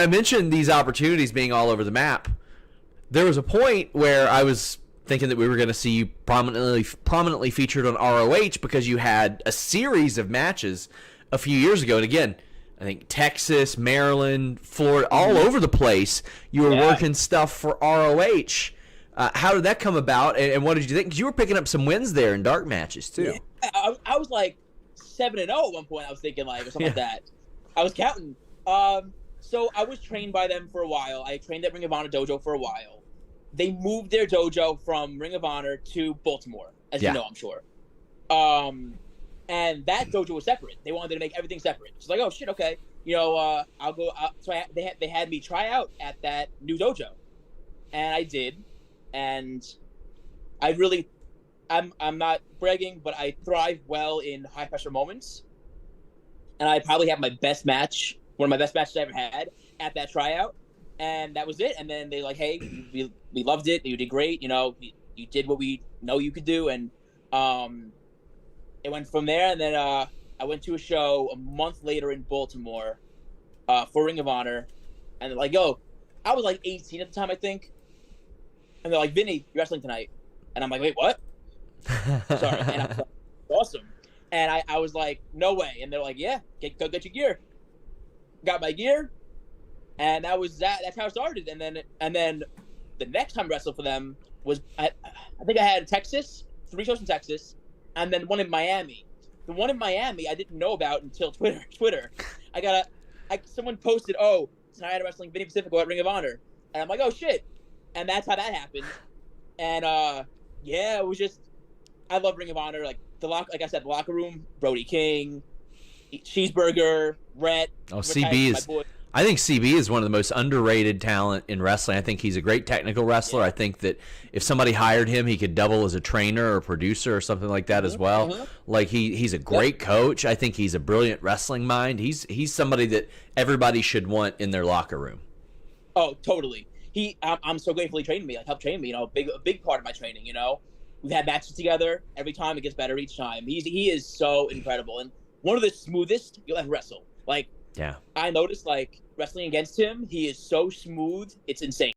I mentioned these opportunities being all over the map. There was a point where I was thinking that we were going to see you prominently featured on ROH because you had a series of matches a few years ago. And again, I think Texas, Maryland, Florida, all over the place, you were working stuff for ROH. How did that come about, and what did you think? Because you were picking up some wins there in dark matches, too. Yeah, I was like 7-0 at one point, I was thinking, like, or something like that. I was counting. So I was trained by them for a while. I trained at Ring of Honor Dojo for a while. They moved their dojo from Ring of Honor to Baltimore, as you know, I'm sure. And that dojo was separate. They wanted to make everything separate. It's like, oh shit, okay, I'll go. So they had me try out at that new dojo, and I did, and I'm not bragging, but I thrive well in high pressure moments, and I probably have my best match, one of my best matches I ever had at that tryout. And that was it. And then they like, hey, we loved it. You did great. You did what we know you could do. And it went from there. And then I went to a show a month later in Baltimore for Ring of Honor. And they're like, yo, I was like 18 at the time, I think. And they're like, Vinny, you're wrestling tonight. And I'm like, wait, what? Sorry. And I was like, awesome. And I was like, no way. And they're like, yeah, go get your gear. Got my gear. And that was that. That's how it started. And then the next time I wrestled for them was I think I had Texas, 3 shows in Texas, and then one in Miami. The one in Miami I didn't know about until Twitter. Someone posted, oh, tonight I'm wrestling Vinny Pacifico at Ring of Honor, and I'm like, oh shit, and that's how that happened. And it was just, I love Ring of Honor. Like I said, the locker room, Brody King, Cheeseburger, Rhett. Oh, CB is. I think CB is one of the most underrated talent in wrestling. I think he's a great technical wrestler. I think that if somebody hired him, he could double as a trainer or producer or something like that as well. Like he's a great coach. I think he's a brilliant wrestling mind. He's somebody that everybody should want in their locker room. Oh, totally. I'm so grateful he trained me. Like helped train me. A big part of my training. We've had matches together. Every time it gets better each time. He is so incredible and one of the smoothest you'll ever wrestle. Like. Yeah. I noticed, like, wrestling against him, he is so smooth, it's insane.